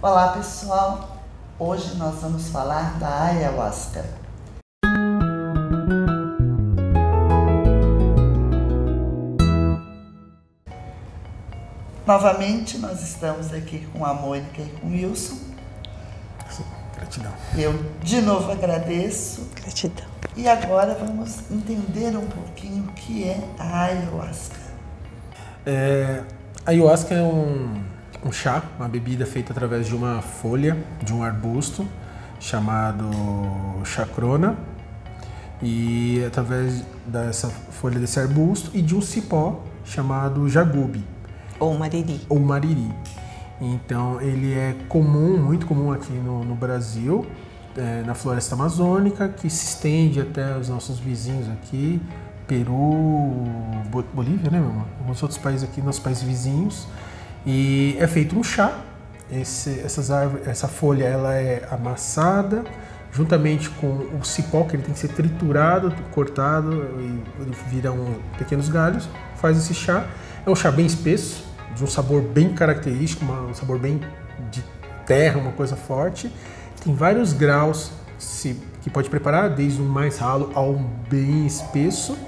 Olá pessoal, hoje nós vamos falar da ayahuasca. Novamente nós estamos aqui com a Mônica e com o Wilson. Gratidão. Eu de novo agradeço. Gratidão. E agora vamos entender um pouquinho o que é a ayahuasca. A ayahuasca é um chá, uma bebida feita através de uma folha, de um arbusto chamado chacrona, e através dessa folha desse arbusto e de um cipó chamado jagube. Ou mariri. Ou mariri. Então ele é comum, muito comum aqui no Brasil, na floresta amazônica, que se estende até os nossos vizinhos aqui, Peru, Bolívia, né, meu irmão? Alguns outros países aqui, nossos países vizinhos. E é feito um chá. Essa folha ela é amassada juntamente com o cipó, que ele tem que ser triturado, cortado, e ele vira pequenos galhos. Faz esse chá. É um chá bem espesso, de um sabor bem característico, um sabor bem de terra, uma coisa forte. Tem vários graus que pode preparar, desde um mais ralo ao bem espesso.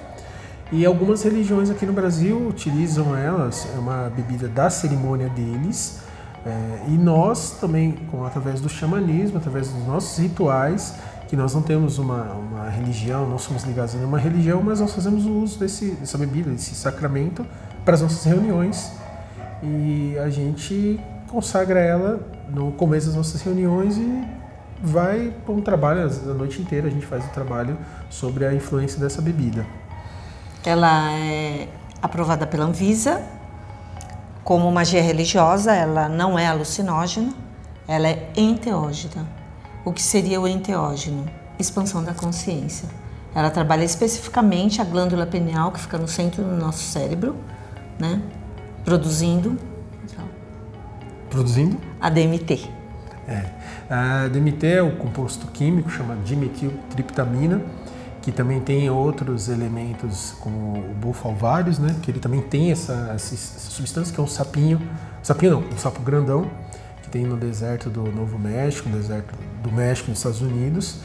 E algumas religiões aqui no Brasil utilizam elas, é uma bebida da cerimônia deles. E nós também, através do xamanismo, através dos nossos rituais, que nós não temos uma religião, não somos ligados a nenhuma religião, mas nós fazemos o uso dessa bebida, desse sacramento, para as nossas reuniões. E a gente consagra ela no começo das nossas reuniões e vai para um trabalho, a noite inteira a gente faz um trabalho sobre a influência dessa bebida. Ela é aprovada pela Anvisa como magia religiosa, ela não é alucinógena, ela é enteógena. O que seria o enteógeno? Expansão da consciência. Ela trabalha especificamente a glândula pineal, que fica no centro do nosso cérebro, né? Produzindo a DMT. A DMT é o composto químico chamado dimetiltriptamina, que também tem outros elementos como o bufalvários, né? Que ele também tem essa substância, que é um sapinho, um sapo grandão, que tem no deserto do Novo México, no deserto do México, nos Estados Unidos,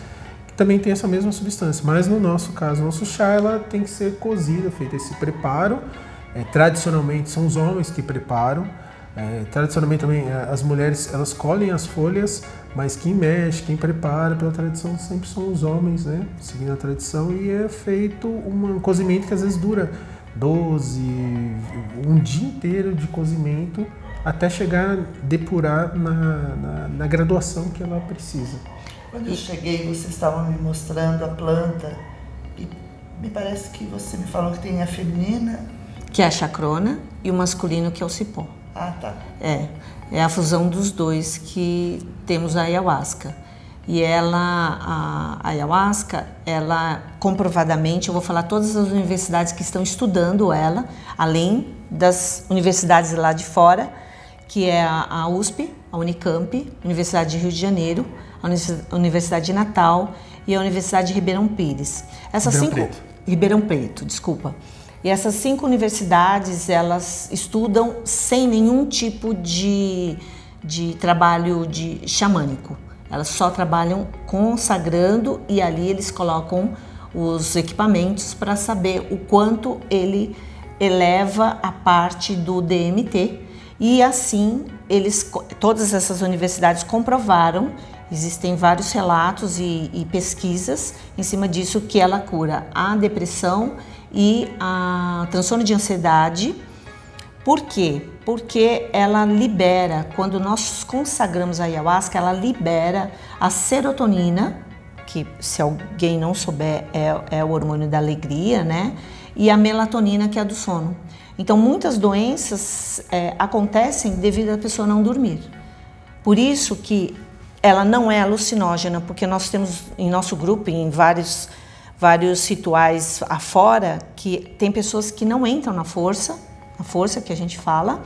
que também tem essa mesma substância. Mas no nosso caso, no nosso chá, ela tem que ser cozida, feito esse preparo. Tradicionalmente são os homens que preparam. Tradicionalmente também as mulheres elas colhem as folhas, mas quem mexe, quem prepara pela tradição sempre são os homens, né? Seguindo a tradição, e é feito um cozimento que às vezes dura 12, um dia inteiro de cozimento até chegar a depurar na graduação que ela precisa. Quando eu cheguei, vocês estavam me mostrando a planta e me parece que você me falou que tem a feminina, que é a chacrona, e o masculino, que é o cipó. Ah, tá. É a fusão dos dois que temos a ayahuasca. E a ayahuasca, ela comprovadamente, eu vou falar todas as universidades que estão estudando ela, além das universidades lá de fora, que é a USP, a Unicamp, a Universidade de Rio de Janeiro, a Universidade de Natal e a Universidade de Ribeirão Pires. Ribeirão Preto, desculpa. E essas 5 universidades, elas estudam sem nenhum tipo de trabalho xamânico. Elas só trabalham consagrando, e ali eles colocam os equipamentos para saber o quanto ele eleva a parte do DMT. E assim, todas essas universidades comprovaram, existem vários relatos e pesquisas em cima disso, que ela cura a depressão e a transtorno de ansiedade. Por quê? Porque ela libera, quando nós consagramos a ayahuasca, ela libera a serotonina, que se alguém não souber é o hormônio da alegria, né? E a melatonina, que é a do sono. Então muitas doenças acontecem devido à pessoa não dormir. Por isso que ela não é alucinógena, porque nós temos em nosso grupo, em vários rituais afora, que tem pessoas que não entram na força que a gente fala,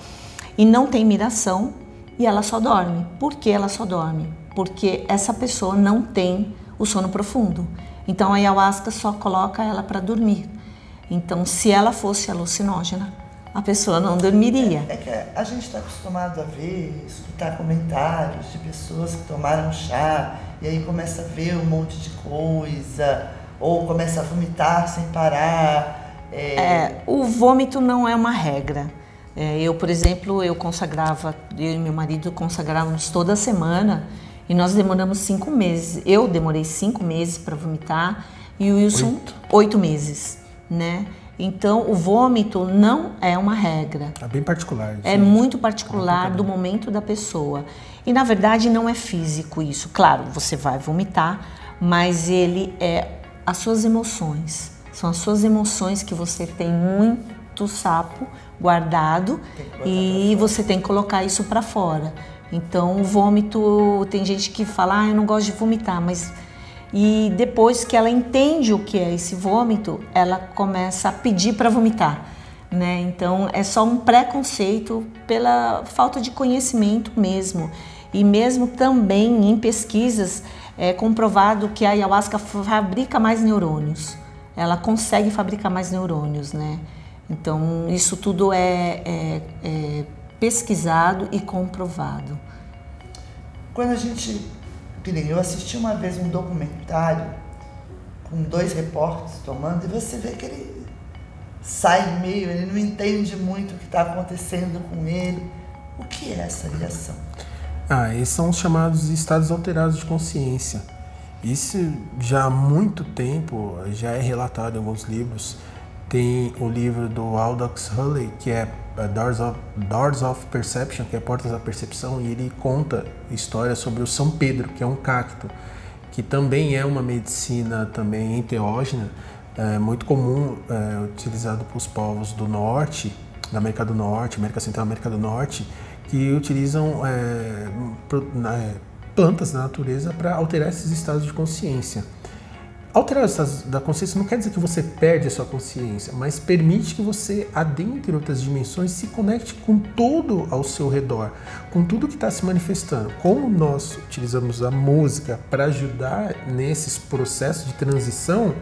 e não tem miração, e ela só dorme. Por que ela só dorme? Porque essa pessoa não tem o sono profundo. Então a ayahuasca só coloca ela para dormir. Então, se ela fosse alucinógena, a pessoa não dormiria. É que a gente está acostumado a ver, escutar comentários de pessoas que tomaram chá e aí começa a ver um monte de coisa, ou começa a vomitar sem parar. O vômito não é uma regra. Eu, por exemplo, eu e meu marido consagrávamos toda semana e nós demoramos 5 meses. Eu demorei 5 meses para vomitar e o Wilson 8 meses, né? Então, o vômito não é uma regra. É bem particular. É muito particular do momento da pessoa. E, na verdade, não é físico isso. Claro, você vai vomitar, mas ele é as suas emoções. São as suas emoções que você tem muito sapo guardado e você tem que colocar isso para fora. Então, o vômito, tem gente que fala, eu não gosto de vomitar, mas... E depois que ela entende o que é esse vômito, ela começa a pedir para vomitar, né? Então é só um preconceito pela falta de conhecimento mesmo. E mesmo também em pesquisas é comprovado que a ayahuasca fabrica mais neurônios. Ela consegue fabricar mais neurônios, né? Então isso tudo é pesquisado e comprovado. Quando a gente... Eu assisti uma vez um documentário com 2 repórteres tomando e você vê que ele sai meio, ele não entende muito o que está acontecendo com ele. O que é essa reação? Esses são os chamados estados alterados de consciência. Isso já há muito tempo já é relatado em alguns livros. Tem o livro do Aldous Huxley, que é Doors of Perception, que é Portas da Percepção, e ele conta histórias sobre o São Pedro, que é um cacto, que também é uma medicina também enteógena, muito comum, utilizado pelos povos do norte, da América do Norte, América Central e América do Norte, que utilizam plantas da natureza para alterar esses estados de consciência. Alterar os estados da consciência não quer dizer que você perde a sua consciência, mas permite que você adentre outras dimensões e se conecte com tudo ao seu redor, com tudo que está se manifestando. Como nós utilizamos a música para ajudar nesses processos de transição,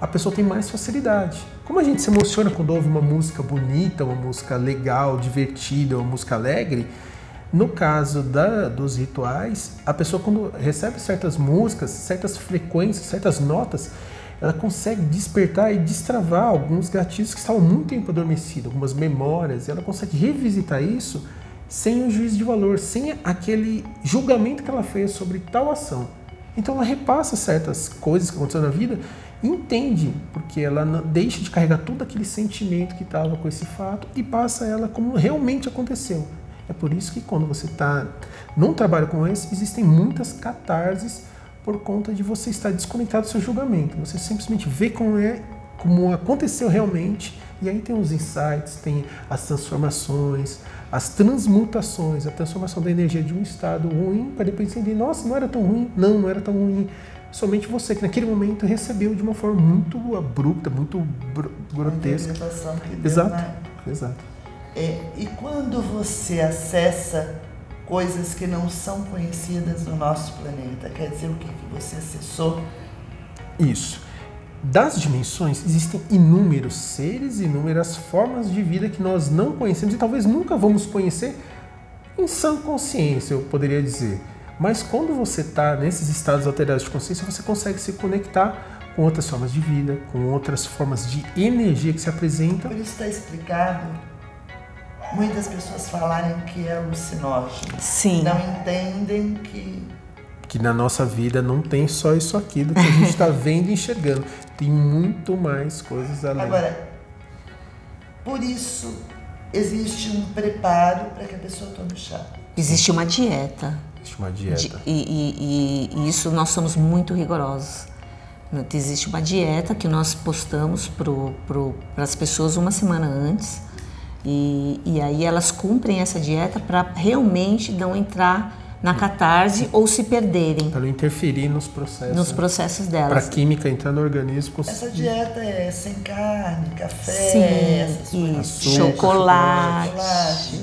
a pessoa tem mais facilidade. Como a gente se emociona quando ouve uma música bonita, uma música legal, divertida, uma música alegre, no caso dos rituais, a pessoa quando recebe certas músicas, certas frequências, certas notas, ela consegue despertar e destravar alguns gatilhos que estavam muito tempo adormecidos, algumas memórias, e ela consegue revisitar isso sem o juízo de valor, sem aquele julgamento que ela fez sobre tal ação. Então ela repassa certas coisas que aconteceram na vida e entende, porque ela deixa de carregar todo aquele sentimento que estava com esse fato e passa ela como realmente aconteceu. É por isso que quando você está num trabalho como esse, existem muitas catarses por conta de você estar desconectado do seu julgamento. Você simplesmente vê como aconteceu realmente, e aí tem os insights, tem as transformações, as transmutações, a transformação da energia de um estado ruim para depois entender, nossa, não era tão ruim, não era tão ruim. Somente você que naquele momento recebeu de uma forma muito abrupta, muito grotesca. Exato. E quando você acessa coisas que não são conhecidas no nosso planeta, quer dizer o que você acessou? Isso. Das dimensões existem inúmeros seres, inúmeras formas de vida que nós não conhecemos e talvez nunca vamos conhecer em sã consciência, eu poderia dizer. Mas quando você está nesses estados alterados de consciência, você consegue se conectar com outras formas de vida, com outras formas de energia que se apresentam. Por isso está explicado muitas pessoas falarem que é alucinógeno. Sim. Não entendem que na nossa vida não tem só isso aqui do que a gente está vendo e enxergando. Tem muito mais coisas além. Agora, por isso existe um preparo para que a pessoa tome chá. Existe uma dieta. Existe uma dieta. E isso nós somos muito rigorosos. Existe uma dieta que nós postamos para as pessoas uma semana antes. E aí elas cumprem essa dieta para realmente não entrar na catarse ou se perderem. Para não interferir nos processos. Nos processos delas. Para a química entrar no organismo. Essa dieta é sem carne, café, essas coisas. Chocolate.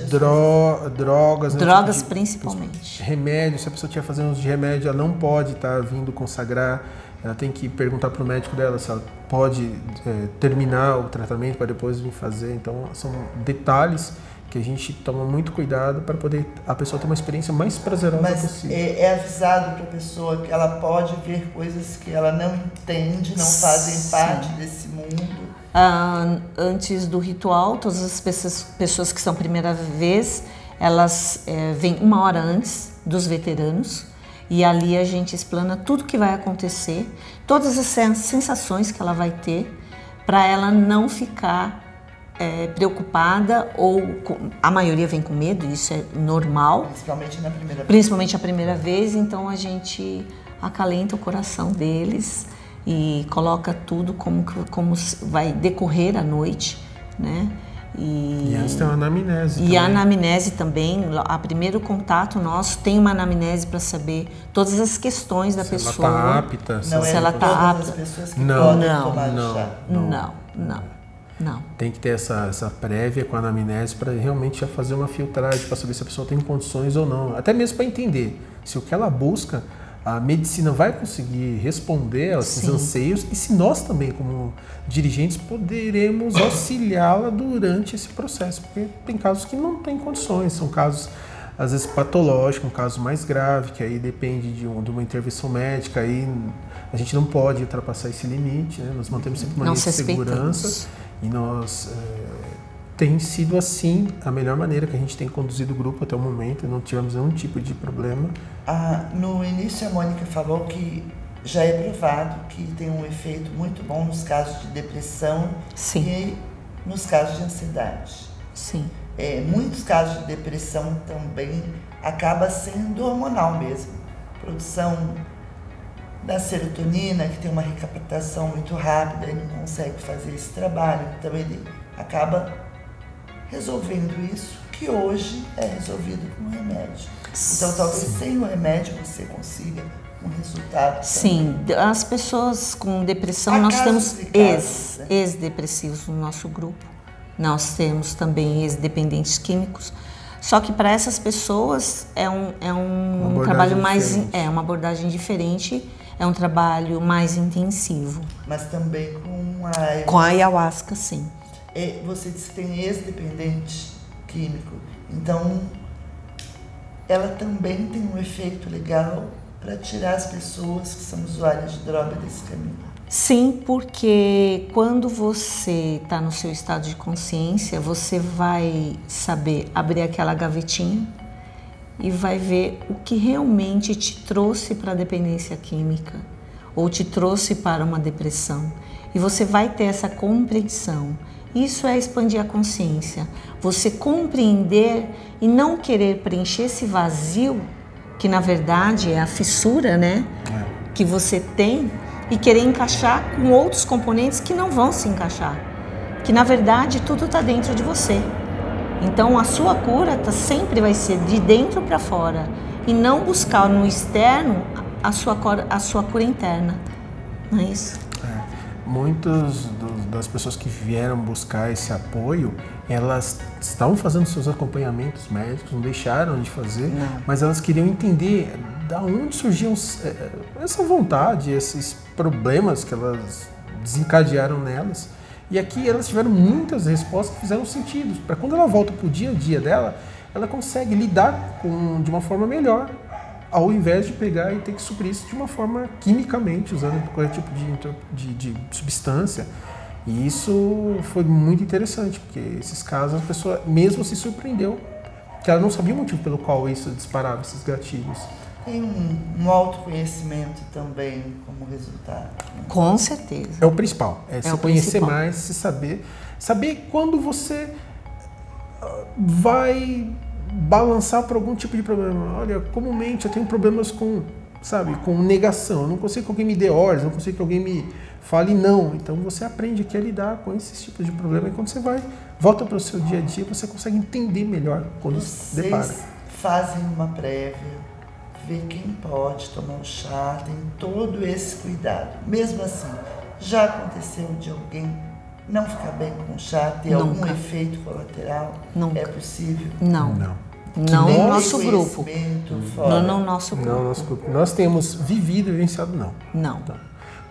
Drogas. Principalmente. Remédios, se a pessoa estiver fazendo uso de remédio, ela não pode estar vindo consagrar. ela tem que perguntar para o médico dela se ela pode terminar o tratamento para depois vir fazer. Então, são detalhes que a gente toma muito cuidado para poder a pessoa ter uma experiência mais prazerosa possível. É avisado para a pessoa que ela pode ver coisas que ela não entende, não fazem parte desse mundo. Antes do ritual, todas as pessoas que são primeira vez, elas vêm 1 hora antes dos veteranos e ali a gente explana tudo que vai acontecer, todas as sensações que ela vai ter, para ela não ficar preocupada, ou a maioria vem com medo, isso é normal. Principalmente a primeira vez, então a gente acalenta o coração deles e coloca tudo como vai decorrer a noite, né? E antes tem uma anamnese. E a anamnese também, a primeiro contato nosso tem uma anamnese para saber todas as questões da pessoa. Se ela está apta. Não se ela está apta. As pessoas que podem tomar chá. Não. Tem que ter essa prévia com a anamnese para realmente já fazer uma filtragem para saber se a pessoa tem condições ou não. Até mesmo para entender se o que ela busca, a medicina vai conseguir responder aos seus anseios e se nós também, como dirigentes, poderemos auxiliá-la durante esse processo. Porque tem casos que não tem condições, são casos às vezes patológicos, um caso mais grave, que aí depende de uma intervenção médica, aí a gente não pode ultrapassar esse limite, né? Nós mantemos sempre uma linha de segurança. E nós tem sido assim a melhor maneira que a gente tem conduzido o grupo até o momento, não tivemos nenhum tipo de problema. No início a Mônica falou que já é provado que tem um efeito muito bom nos casos de depressão e nos casos de ansiedade. Sim. Muitos casos de depressão também acaba sendo hormonal mesmo. Produção da serotonina, que tem uma recaptação muito rápida e não consegue fazer esse trabalho, então ele acaba resolvendo isso, que hoje é resolvido com remédio. Então talvez sem o remédio você consiga um resultado. Sim, as pessoas com depressão, nós temos ex-depressivos no nosso grupo, nós temos também ex-dependentes químicos, só que para essas pessoas é um trabalho mais, uma abordagem diferente. É um trabalho mais intensivo. Mas também com a ayahuasca. Com a ayahuasca, sim. Você disse que tem ex-dependente químico. Então, ela também tem um efeito legal para tirar as pessoas que são usuárias de droga desse caminho. Sim, porque quando você está no seu estado de consciência, você vai saber abrir aquela gavetinha e vai ver o que realmente te trouxe para a dependência química ou te trouxe para uma depressão. E você vai ter essa compreensão. Isso é expandir a consciência. Você compreender e não querer preencher esse vazio, que na verdade é a fissura, né? Que você tem, e querer encaixar com outros componentes que não vão se encaixar. Que na verdade tudo está dentro de você. Então a sua cura sempre vai ser de dentro para fora e não buscar no externo a sua cura interna, não é isso? Muitas das pessoas que vieram buscar esse apoio, elas estavam fazendo seus acompanhamentos médicos, não deixaram de fazer, mas elas queriam entender da onde surgiam essa vontade, esses problemas que elas desencadearam nelas. E aqui elas tiveram muitas respostas que fizeram sentido. Para quando ela volta para o dia a dia dela, ela consegue lidar de uma forma melhor, ao invés de pegar e ter que suprir isso de uma forma quimicamente, usando qualquer tipo de substância. E isso foi muito interessante, porque esses casos a pessoa mesmo se surpreendeu, que ela não sabia o motivo pelo qual isso disparava esses gatilhos. Tem um autoconhecimento também como resultado. Com certeza. É o principal. Se conhecer mais, se saber quando você vai balançar por algum tipo de problema. Olha, comumente eu tenho problemas com negação. Eu não consigo que alguém me dê ordens, não consigo que alguém me fale não. Então você aprende aqui a lidar com esses tipos de problema e quando você volta para o seu dia a dia, você consegue entender melhor quando se depara. Vocês fazem uma prévia, vê quem pode tomar o chá, tem todo esse cuidado. Mesmo assim, já aconteceu de alguém não ficar bem com o chá, ter algum efeito colateral? Nunca. É possível? Não. Não no nosso grupo. Não no nosso grupo. Não no nosso grupo. Nós temos vivenciado, não. Não.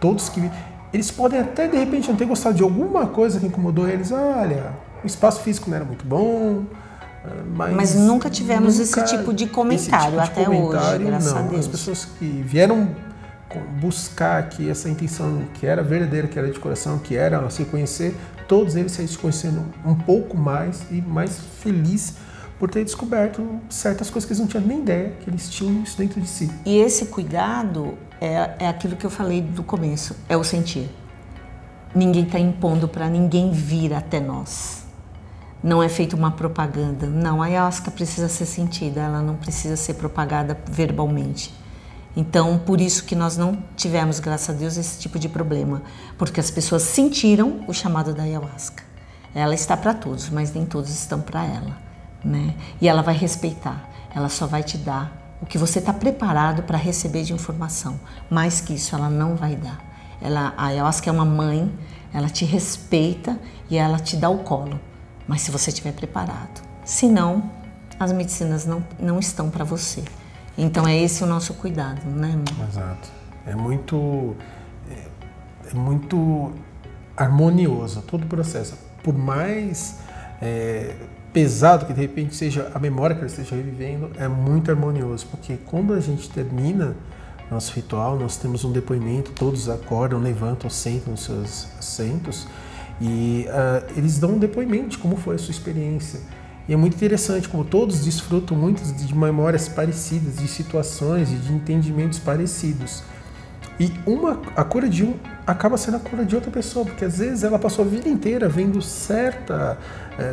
todos que... Eles podem até, de repente, não ter gostado de alguma coisa que incomodou eles. Olha, o espaço físico não era muito bom, mas nunca tivemos esse tipo de comentário até hoje, graças a Deus. As pessoas que vieram buscar aqui essa intenção que era verdadeira, que era de coração, que era se conhecer, todos eles saíram se conhecendo um pouco mais e mais feliz por ter descoberto certas coisas que eles não tinham nem ideia que eles tinham isso dentro de si. E esse cuidado é aquilo que eu falei do começo, é o sentir. Ninguém está impondo para ninguém vir até nós. Não é feita uma propaganda. Não, a ayahuasca precisa ser sentida, ela não precisa ser propagada verbalmente. Então, por isso que nós não tivemos, graças a Deus, esse tipo de problema. Porque as pessoas sentiram o chamado da ayahuasca. Ela está para todos, mas nem todos estão para ela, né? E ela vai respeitar. Ela só vai te dar o que você está preparado para receber de informação. Mais que isso, ela não vai dar. A ayahuasca é uma mãe, ela te respeita e ela te dá o colo. Mas se você estiver preparado. Senão, as medicinas não estão para você. Então é esse o nosso cuidado, né, irmão? Exato. É muito harmonioso todo o processo. Por mais pesado que de repente seja a memória que ele esteja revivendo, é muito harmonioso. Porque quando a gente termina nosso ritual, nós temos um depoimento, todos acordam, levantam, sentam nos seus assentos e eles dão um depoimento de como foi a sua experiência. E é muito interessante como todos desfrutam muito de memórias parecidas, de situações e de entendimentos parecidos. E a cura de um acaba sendo a cura de outra pessoa, porque às vezes ela passou a vida inteira vendo certa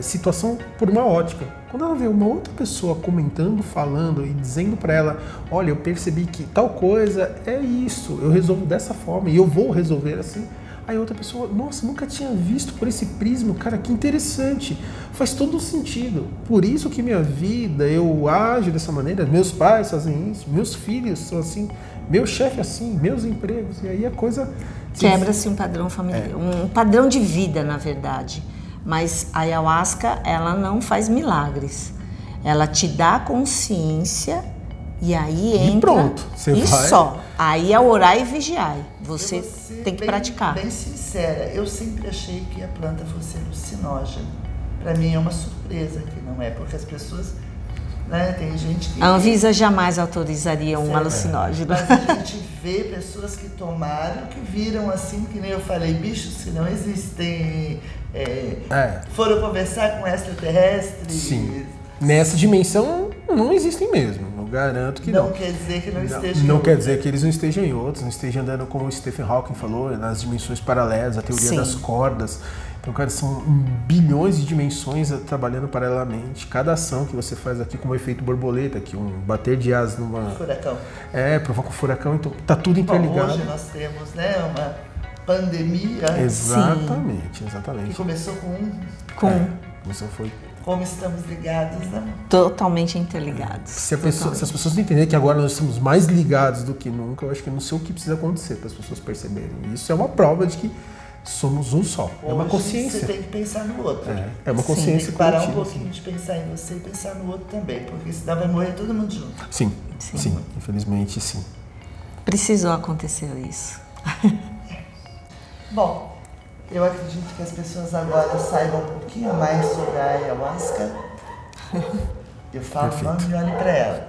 situação por uma ótica. Quando ela vê uma outra pessoa comentando, falando e dizendo para ela, olha, eu percebi que tal coisa é isso, eu resolvo dessa forma e eu vou resolver assim. Aí outra pessoa, nossa, nunca tinha visto por esse prisma, cara, que interessante, faz todo sentido. Por isso que minha vida, eu ajo dessa maneira, meus pais fazem isso, meus filhos são assim, meu chefe assim, meus empregos, e aí a coisa... Quebra-se um padrão familiar, um padrão de vida, na verdade. Mas a ayahuasca, ela não faz milagres. Ela te dá consciência e aí entra... E pronto, você e vai... só. Aí é orar e vigiar. Você tem que praticar. Bem sincera, eu sempre achei que a planta fosse alucinógena. Para mim é uma surpresa que não é, porque as pessoas, né, tem gente que... A Anvisa jamais autorizaria um alucinógeno. Mas a gente vê pessoas que tomaram, que viram assim, que nem eu falei, bichos que não existem, foram conversar com extraterrestres. Sim. Nessa dimensão não existem mesmo, eu garanto que não. Não quer dizer que não estejam. Não quer dizer que eles não estejam em outros, não estejam andando como o Stephen Hawking falou, nas dimensões paralelas, a teoria das cordas. Então, cara, são bilhões de dimensões trabalhando paralelamente. Cada ação que você faz aqui, como o efeito borboleta, que um bater de asas numa... Furacão. Provoca um furacão, então tá tudo interligado. Bom, hoje nós temos, né, uma pandemia. Exatamente. Que começou Começou foi... Como estamos ligados, né? Totalmente interligados. Se as pessoas não entenderem que agora nós estamos mais ligados do que nunca, eu acho que não sei o que precisa acontecer para as pessoas perceberem. Isso é uma prova de que somos um só. Hoje é uma consciência. Você tem que pensar no outro. É uma consciência. Tem que parar um pouquinho de pensar em você e pensar no outro também, porque senão vai morrer todo mundo junto. Sim. Infelizmente, sim. Precisou acontecer isso. Bom, eu acredito que as pessoas agora saibam um pouquinho mais sobre a ayahuasca. Eu falo o nome e olhe para ela.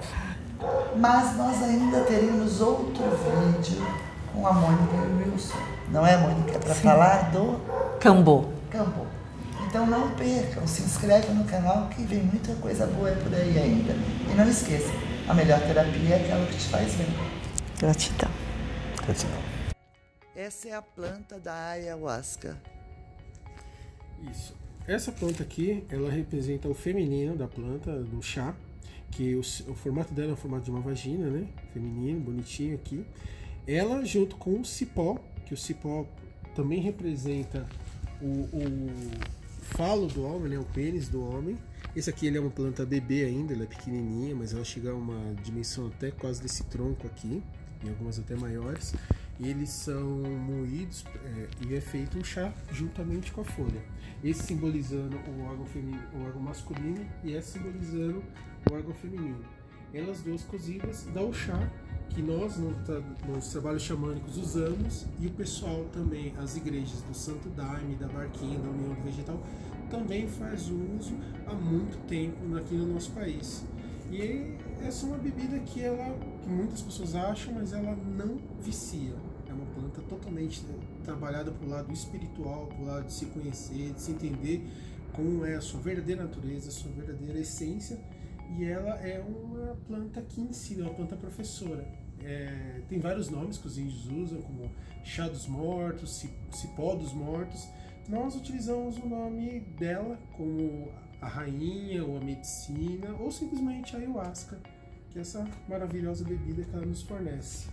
Mas nós ainda teremos outro vídeo com a Mônica e o Wilson. Não é, Mônica? Para falar do... Cambô. Então não percam, se inscreve no canal que vem muita coisa boa por aí ainda. E não esqueça, a melhor terapia é aquela que te faz bem. Gratidão. Essa é a planta da ayahuasca. Isso. Essa planta aqui, ela representa o feminino da planta, do chá, que o formato dela é o formato de uma vagina, né? Feminino, bonitinho aqui. Ela junto com o cipó, que o cipó também representa o falo do homem, né? O pênis do homem. Esse aqui ele é uma planta bebê ainda, ela é pequenininha, mas ela chega a uma dimensão até quase desse tronco aqui, em algumas até maiores. E eles são moídos e é feito um chá juntamente com a folha. Esse simbolizando o órgão feminino, o órgão masculino, e esse simbolizando o órgão feminino. elas duas cozidas, dá o chá, que nós nos trabalhos xamânicos usamos, e o pessoal também, as igrejas do Santo Daime, da Barquinha, da União do Vegetal, também faz uso há muito tempo aqui no nosso país. E essa é uma bebida que muitas pessoas acham, mas ela não vicia. É uma planta totalmente trabalhada para o lado espiritual, para o lado de se conhecer, de se entender como é a sua verdadeira natureza, a sua verdadeira essência. E ela é uma planta que ensina, uma planta professora. Tem vários nomes que os índios usam, como chá dos mortos, cipó dos mortos. Nós utilizamos o nome dela como a rainha, ou a medicina, ou simplesmente a ayahuasca, que é essa maravilhosa bebida que ela nos fornece.